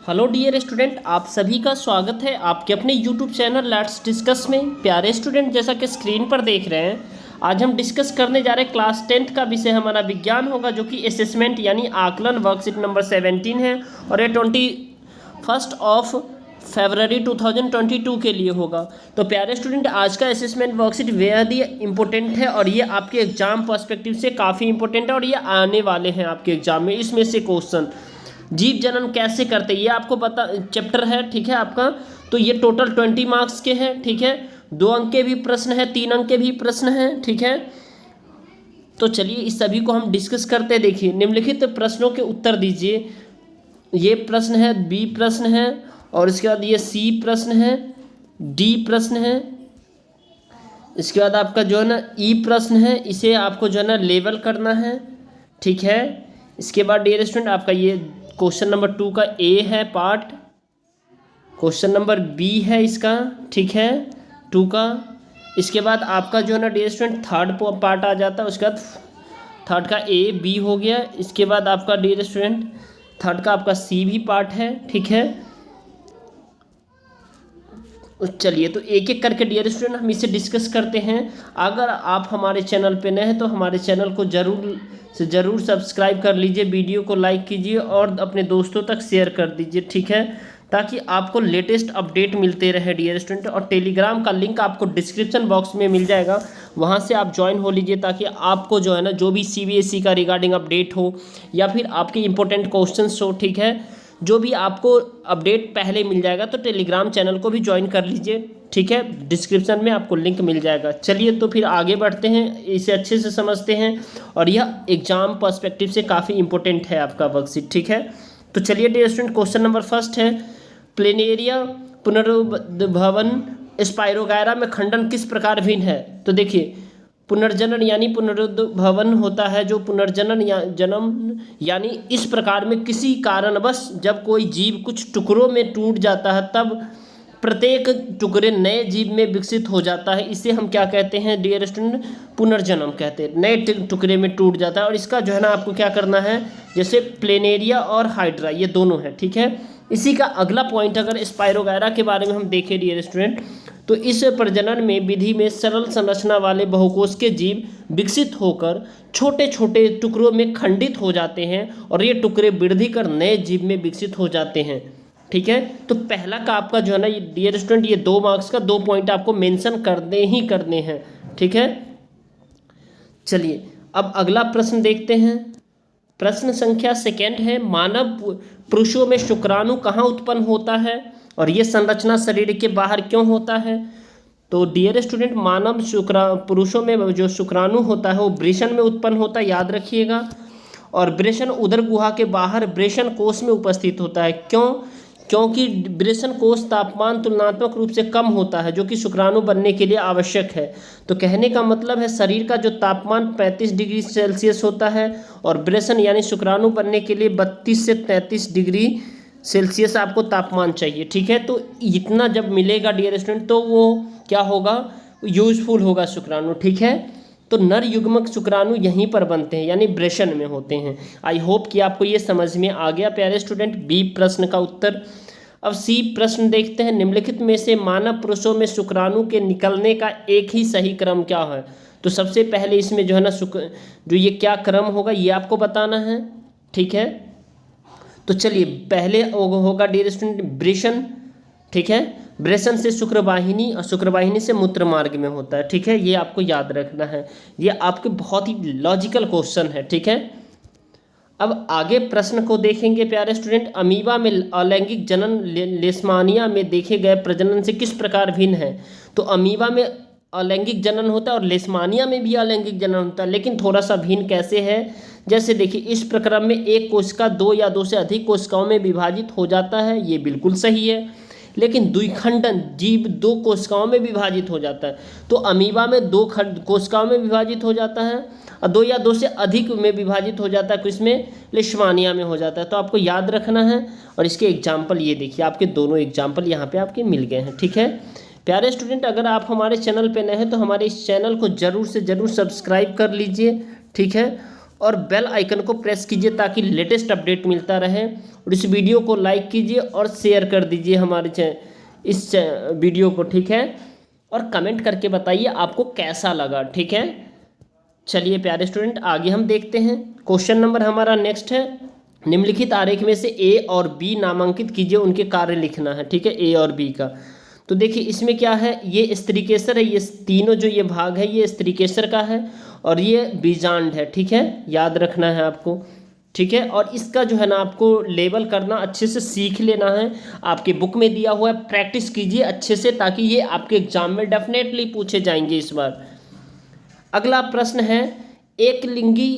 Hello dear student, आप सभी का स्वागत है आपके अपने यूट्यूब चैनल लेट्स डिस्कस में। प्यारे स्टूडेंट, जैसा कि स्क्रीन पर देख रहे हैं, आज हम डिस्कस करने जा रहे हैं क्लास 10th का विषय हमारा विज्ञान होगा, जो कि असेसमेंट यानी आकलन वर्कशीट नंबर 17 है और ये 21 फरवरी 2022 के लिए होगा। तो प्यारे स्टूडेंट, आज का असेसमेंट वर्कशीट बेहद ही इंपॉर्टेंट है और ये आपके एग्जाम पर्सपेक्टिव से काफ़ी इंपॉर्टेंट है और ये आने वाले हैं आपके एग्जाम में। इसमें से क्वेश्चन जीव जनन कैसे करते हैं ये आपको बता चैप्टर है, ठीक है आपका। तो ये टोटल 20 मार्क्स के हैं, ठीक है। 2 अंक के भी प्रश्न है, 3 अंक के भी प्रश्न हैं, ठीक है। तो चलिए इस सभी को हम डिस्कस करते हैं। देखिए, निम्नलिखित प्रश्नों के उत्तर दीजिए। ये प्रश्न है, बी प्रश्न है और इसके बाद ये सी प्रश्न है, डी प्रश्न है, इसके बाद आपका जो है ना ई प्रश्न है, इसे आपको जो है ना लेवल करना है, ठीक है। इसके बाद डियर स्टूडेंट आपका ये क्वेश्चन नंबर 2 का ए है पार्ट, क्वेश्चन नंबर बी है इसका, ठीक है 2 का। इसके बाद आपका जो है ना डियर स्टूडेंट थर्ड पार्ट आ जाता है, उसके बाद थर्ड का ए बी हो गया। इसके बाद आपका डियर स्टूडेंट थर्ड का आपका सी भी पार्ट है, ठीक है। चलिए तो एक एक करके डियर स्टूडेंट हम इसे डिस्कस करते हैं। अगर आप हमारे चैनल पे नए हैं तो हमारे चैनल को ज़रूर सब्सक्राइब कर लीजिए, वीडियो को लाइक कीजिए और अपने दोस्तों तक शेयर कर दीजिए, ठीक है, ताकि आपको लेटेस्ट अपडेट मिलते रहे डियर स्टूडेंट। और टेलीग्राम का लिंक आपको डिस्क्रिप्शन बॉक्स में मिल जाएगा, वहाँ से आप ज्वाइन हो लीजिए, ताकि आपको जो है ना जो भी CBSE का रिगार्डिंग अपडेट हो या फिर आपके इंपॉर्टेंट क्वेश्चंस हो, ठीक है, जो भी आपको अपडेट पहले मिल जाएगा। तो टेलीग्राम चैनल को भी ज्वाइन कर लीजिए, ठीक है, डिस्क्रिप्शन में आपको लिंक मिल जाएगा। चलिए तो फिर आगे बढ़ते हैं, इसे अच्छे से समझते हैं और यह एग्जाम पर्सपेक्टिव से काफ़ी इंपॉर्टेंट है आपका वर्कशीट, ठीक है। तो चलिए dear student, question number first है, प्लेनेरिया पुनर्भवन स्पाइरोगायरा में खंडन किस प्रकार भिन्न है। तो देखिए, पुनर्जनन यानी पुनरुद्भवन होता है, जो पुनर्जनन या जन्म यानी इस प्रकार में किसी कारणवश जब कोई जीव कुछ टुकड़ों में टूट जाता है तब प्रत्येक टुकड़े नए जीव में विकसित हो जाता है। इसे हम क्या कहते हैं डियर स्टूडेंट, पुनर्जन्म कहते हैं। नए टुकड़े में टूट जाता है और इसका जो है ना आपको क्या करना है, जैसे प्लेनेरिया और हाइड्रा ये दोनों है, ठीक है। इसी का अगला पॉइंट अगर स्पाइरोगायरा के बारे में हम देखें डियर स्टूडेंट, तो इस प्रजनन में विधि में सरल संरचना वाले बहुकोश के जीव विकसित होकर छोटे छोटे टुकड़ों में खंडित हो जाते हैं और ये टुकड़े वृद्धि कर नए जीव में विकसित हो जाते हैं, ठीक है। तो पहला का आपका जो है ना डियर स्टूडेंट, ये 2 मार्क्स का 2 पॉइंट आपको मेंशन करने हैं, ठीक है। चलिए अब अगला प्रश्न देखते हैं। प्रश्न संख्या 2 है, मानव पुरुषों में शुक्राणु कहाँ उत्पन्न होता है और ये संरचना शरीर के बाहर क्यों होता है। तो डियर स्टूडेंट, मानव पुरुषों में जो शुक्राणु होता है वो वृषण में उत्पन्न होता है, याद रखिएगा। और वृषण उदर गुहा के बाहर वृषण कोश में उपस्थित होता है। क्योंकि वृषण कोश तापमान तुलनात्मक रूप से कम होता है, जो कि शुक्राणु बनने के लिए आवश्यक है। तो कहने का मतलब है शरीर का जो तापमान 35 डिग्री सेल्सियस होता है और वृषण यानी शुक्राणु बनने के लिए 32 से 33 डिग्री सेल्सियस आपको तापमान चाहिए, ठीक है। तो इतना जब मिलेगा डियर स्टूडेंट तो वो क्या होगा, यूजफुल होगा शुक्राणु, ठीक है। तो नर युग्मक शुक्राणु यहीं पर बनते हैं यानी वृषण में होते हैं। आई होप कि आपको ये समझ में आ गया प्यारे स्टूडेंट, बी प्रश्न का उत्तर। अब सी प्रश्न देखते हैं, निम्नलिखित में से मानव पुरुषों में शुक्राणु के निकलने का एक ही सही क्रम क्या है। तो सबसे पहले इसमें जो है ना जो ये क्या क्रम होगा ये आपको बताना है, ठीक है। तो चलिए पहले होगा डियर स्टूडेंट वृषण, ठीक है। वृषण से शुक्रवाहिनी और शुक्रवाहिनी से मूत्र मार्ग में होता है, ठीक है। ये आपको याद रखना है, ये आपके बहुत ही लॉजिकल क्वेश्चन है, ठीक है। अब आगे प्रश्न को देखेंगे प्यारे स्टूडेंट। अमीबा में अलैंगिक जनन लेशमानिया में देखे गए प्रजनन से किस प्रकार भिन्न है। तो अमीबा में अलैंगिक जनन होता है और लेशमानिया में भी अलैंगिक जनन होता है, लेकिन थोड़ा सा भिन्न कैसे है। जैसे देखिए, इस प्रक्रम में एक कोशिका 2 या 2 से अधिक कोशिकाओं में विभाजित हो जाता है, ये बिल्कुल सही है। लेकिन द्विखंडन जीव 2 कोशिकाओं में विभाजित हो जाता है। तो अमीबा में 2 कोशिकाओं में विभाजित हो जाता है और 2 या 2 से अधिक में विभाजित हो जाता है, किसमें, लेशमानिया में हो जाता है। तो आपको याद रखना है और इसके एग्जाम्पल ये देखिए, आपके दोनों एग्जाम्पल यहाँ पे आपके मिल गए हैं, ठीक है। प्यारे स्टूडेंट, अगर आप हमारे चैनल पे नए हैं तो हमारे इस चैनल को ज़रूर से ज़रूर सब्सक्राइब कर लीजिए, ठीक है। और बेल आइकन को प्रेस कीजिए ताकि लेटेस्ट अपडेट मिलता रहे। और इस वीडियो को लाइक कीजिए और शेयर कर दीजिए हमारे इस वीडियो को, ठीक है। और कमेंट करके बताइए आपको कैसा लगा, ठीक है। चलिए प्यारे स्टूडेंट, आगे हम देखते हैं। क्वेश्चन नंबर हमारा नेक्स्ट है, निम्नलिखित आरेख में से ए और बी नामांकित कीजिए, उनके कार्य लिखना है, ठीक है, ए और बी का। तो देखिए इसमें क्या है, ये स्त्रीकेसर है, ये तीनों जो ये भाग है ये स्त्रीकेसर का है और ये बीजांड है, ठीक है, याद रखना है आपको, ठीक है। और इसका जो है ना आपको लेबल करना अच्छे से सीख लेना है, आपके बुक में दिया हुआ है, प्रैक्टिस कीजिए अच्छे से ताकि ये आपके एग्जाम में डेफिनेटली पूछे जाएंगे इस बार। अगला प्रश्न है, एक लिंगी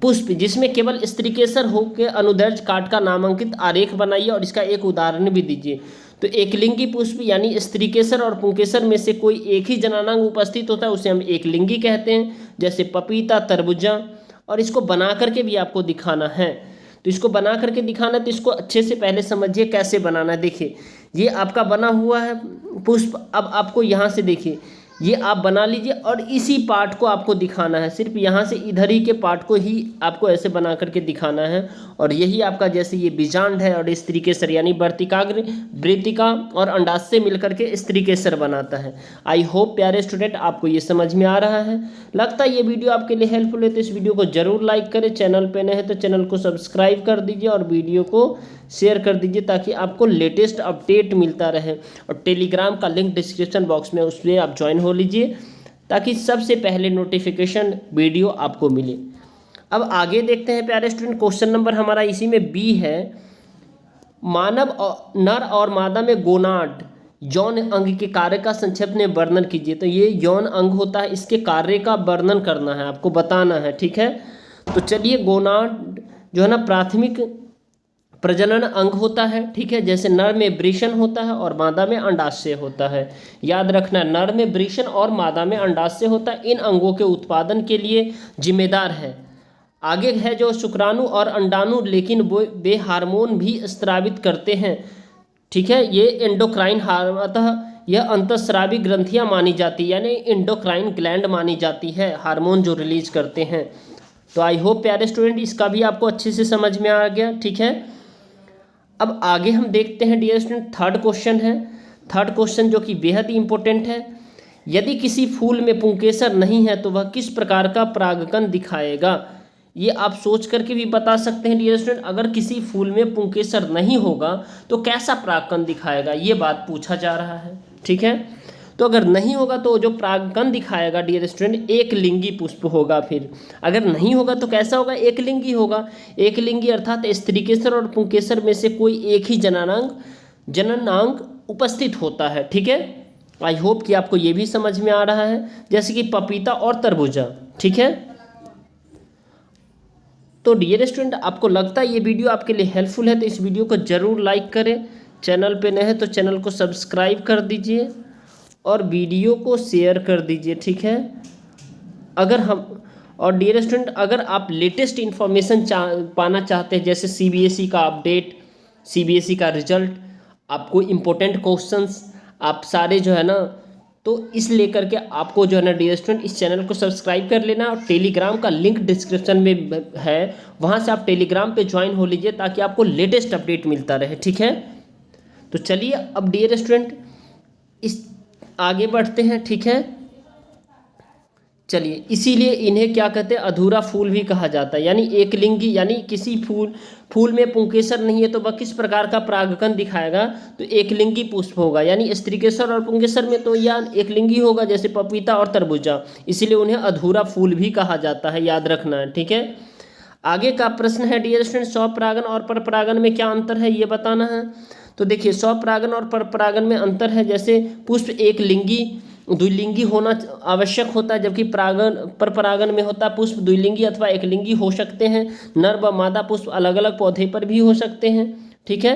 पुष्प जिसमें केवल स्त्रीकेसर हो के अनुदैर्घ्य काट का नामांकित आरेख बनाइए और इसका एक उदाहरण भी दीजिए। तो एक लिंगी पुष्प यानी स्त्रीकेसर और पुंकेसर में से कोई एक ही जनानांग उपस्थित होता है उसे हम एक लिंगी कहते हैं, जैसे पपीता, तरबूजा। और इसको बना करके भी आपको दिखाना है, तो इसको बना करके दिखाना है, तो इसको अच्छे से पहले समझिए कैसे बनाना है। देखिए ये आपका बना हुआ है पुष्प, अब आपको यहाँ से देखिए ये आप बना लीजिए और इसी पार्ट को आपको दिखाना है, सिर्फ यहाँ से इधर ही के पार्ट को ही आपको ऐसे बना करके दिखाना है। और यही आपका जैसे ये बीजांड है और स्त्रीकेसर यानी वर्तिकाग्र, वृत्तिका और अंडाशय मिलकर के स्त्रीकेसर बनाता है। आई होप प्यारे स्टूडेंट आपको ये समझ में आ रहा है। लगता है ये वीडियो आपके लिए हेल्पफुल है, तो इस वीडियो को जरूर लाइक करें, चैनल पर नए हैं तो चैनल को सब्सक्राइब कर दीजिए और वीडियो को शेयर कर दीजिए ताकि आपको लेटेस्ट अपडेट मिलता रहे। और टेलीग्राम का लिंक डिस्क्रिप्शन बॉक्स में, उसमें आप ज्वाइन हो लीजिए ताकि सबसे पहले नोटिफिकेशन वीडियो आपको मिले। अब आगे देखते हैं प्यारे स्टूडेंट, क्वेश्चन नंबर हमारा इसी में बी है, मानव नर और मादा में गोनाड यौन अंग के कार्य का संक्षेप में वर्णन कीजिए। तो ये यौन अंग होता है, इसके कार्य का वर्णन करना है, आपको बताना है, ठीक है। तो चलिए, गोनाड जो है ना प्राथमिक प्रजनन अंग होता है, ठीक है, जैसे नर में वृषण होता है और मादा में अंडाशय होता है। याद रखना, नर में वृषण और मादा में अंडाशय होता है, इन अंगों के उत्पादन के लिए जिम्मेदार है। आगे है जो शुक्राणु और अंडाणु, लेकिन वे हार्मोन भी स्रावित करते हैं, ठीक है। ये एंडोक्राइन अतः यह अंतःस्रावी ग्रंथियां मानी जाती है, यानी एंडोक्राइन ग्लैंड मानी जाती है, हार्मोन जो रिलीज करते हैं। तो आई होप प्यारे स्टूडेंट इसका भी आपको अच्छे से समझ में आ गया, ठीक है। अब आगे हम देखते हैं डियर स्टूडेंट, थर्ड क्वेश्चन है। थर्ड क्वेश्चन जो कि बेहद ही इंपॉर्टेंट है, यदि किसी फूल में पुंकेसर नहीं है तो वह किस प्रकार का परागकण दिखाएगा। ये आप सोच करके भी बता सकते हैं डियर स्टूडेंट, अगर किसी फूल में पुंकेसर नहीं होगा तो कैसा परागकण दिखाएगा, ये बात पूछा जा रहा है, ठीक है। तो अगर नहीं होगा तो जो परागकण दिखाएगा डियर स्टूडेंट एक लिंगी पुष्प होगा। फिर अगर नहीं होगा तो कैसा होगा, एक लिंगी होगा। एक लिंगी अर्थात स्त्रीकेसर और पुंकेसर में से कोई एक ही जननांग उपस्थित होता है, ठीक है। आई होप कि आपको ये भी समझ में आ रहा है, जैसे कि पपीता और तरबूजा, ठीक है। तो डियर स्टूडेंट आपको लगता है ये वीडियो आपके लिए हेल्पफुल है तो इस वीडियो को जरूर लाइक करें, चैनल पे नए हैं तो चैनल को सब्सक्राइब कर दीजिए और वीडियो को शेयर कर दीजिए, ठीक है। और डियर स्टूडेंट अगर आप लेटेस्ट इन्फॉर्मेशन पाना चाहते हैं, जैसे सीबीएसई का अपडेट, सीबीएसई का रिजल्ट, आपको इम्पोर्टेंट क्वेश्चंस आप सारे जो है ना, तो इस लेकर के आपको जो है ना डियर स्टूडेंट इस चैनल को सब्सक्राइब कर लेना। और टेलीग्राम का लिंक डिस्क्रिप्शन में है, वहाँ से आप टेलीग्राम पे ज्वाइन हो लीजिए ताकि आपको लेटेस्ट अपडेट मिलता रहे, ठीक है। तो चलिए अब डियर स्टूडेंट इस आगे बढ़ते हैं, ठीक है। चलिए, इसीलिए इन्हें क्या कहते हैं, अधूरा फूल भी कहा जाता है, यानी एक लिंगी, यानी किसी फूल में पुंकेसर नहीं है तो वह किस प्रकार का परागकण दिखाएगा, तो एक लिंगी पुष्प होगा। यानी स्त्रीकेसर और पुंकेसर में तो यह एक लिंगी होगा, जैसे पपीता और तरबूजा, इसीलिए उन्हें अधूरा फूल भी कहा जाता है, याद रखना है, ठीक है। आगे का प्रश्न है डियर स्टूडेंट, स्वपरागन और परपरागन में क्या अंतर है, ये बताना है। तो देखिए, स्वपरागन और परपरागन में अंतर है, जैसे पुष्प एक लिंगी द्विलिंगी होना आवश्यक होता है, जबकि परपरागन में होता है पुष्प द्विलिंगी अथवा एक लिंगी हो सकते हैं। नर व मादा पुष्प अलग अलग पौधे पर भी हो सकते हैं, ठीक है।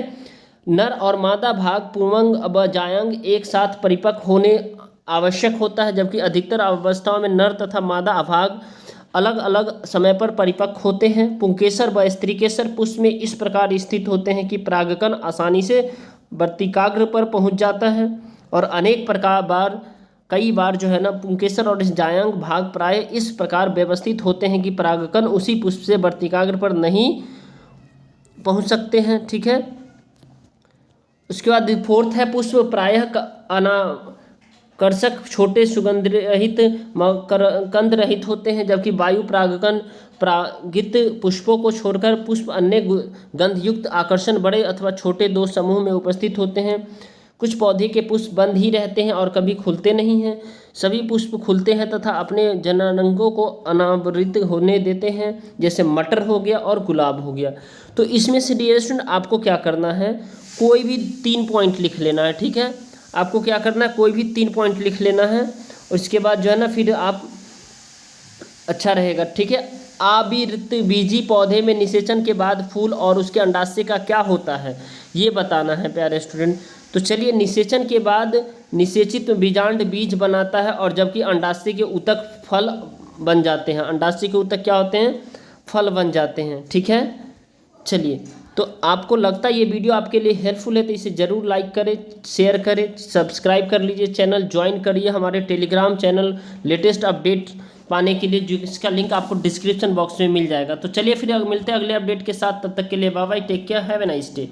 नर और मादा भाग पुंवंग व जायंग एक साथ परिपक्व होने आवश्यक होता है, जबकि अधिकतर अवस्थाओं में नर तथा मादा भाग अलग अलग समय पर परिपक्व होते हैं। पुंकेसर व स्त्रीकेसर पुष्प में इस प्रकार स्थित होते हैं कि परागकण आसानी से वर्तिकाग्र पर पहुंच जाता है और अनेक प्रकार बार कई बार जो है ना पुंकेसर और जायांग भाग प्राय इस प्रकार व्यवस्थित होते हैं कि परागकण उसी पुष्प से वर्तिकाग्र पर नहीं पहुंच सकते हैं। ठीक है, उसके बाद फोर्थ है पुष्प प्रायः अनाकर्षक छोटे सुगंध रहित कंद रहित होते हैं, जबकि वायु परागकण परागित पुष्पों को छोड़कर पुष्प अन्य गंधयुक्त आकर्षण बड़े अथवा छोटे दो समूह में उपस्थित होते हैं। कुछ पौधे के पुष्प बंद ही रहते हैं और कभी खुलते नहीं हैं। सभी पुष्प खुलते हैं तथा अपने जनांगों को अनावृत होने देते हैं, जैसे मटर हो गया और गुलाब हो गया। तो इसमें से डियर स्टूडेंट आपको क्या करना है, कोई भी 3 पॉइंट लिख लेना है। ठीक है, आपको क्या करना है, कोई भी 3 पॉइंट लिख लेना है। उसके बाद जो है ना फिर आप अच्छा रहेगा। ठीक है, आवृत बीजी पौधे में निषेचन के बाद फूल और उसके अंडाशय का क्या होता है ये बताना है प्यारे स्टूडेंट। तो चलिए, निषेचन के बाद निषेचित बीजांड बीज बनाता है और जबकि अंडाशय के ऊतक फल बन जाते हैं। अंडाशय के ऊतक क्या होते हैं, फल बन जाते हैं। ठीक है, चलिए, तो आपको लगता है ये वीडियो आपके लिए हेल्पफुल है तो इसे ज़रूर लाइक करें, शेयर करें, सब्सक्राइब कर लीजिए, चैनल ज्वाइन करिए हमारे टेलीग्राम चैनल लेटेस्ट अपडेट पाने के लिए, जो इसका लिंक आपको डिस्क्रिप्शन बॉक्स में मिल जाएगा। तो चलिए फिर मिलते हैं अगले अपडेट के साथ, तब तक के लिए bye bye, take care, have a nice day.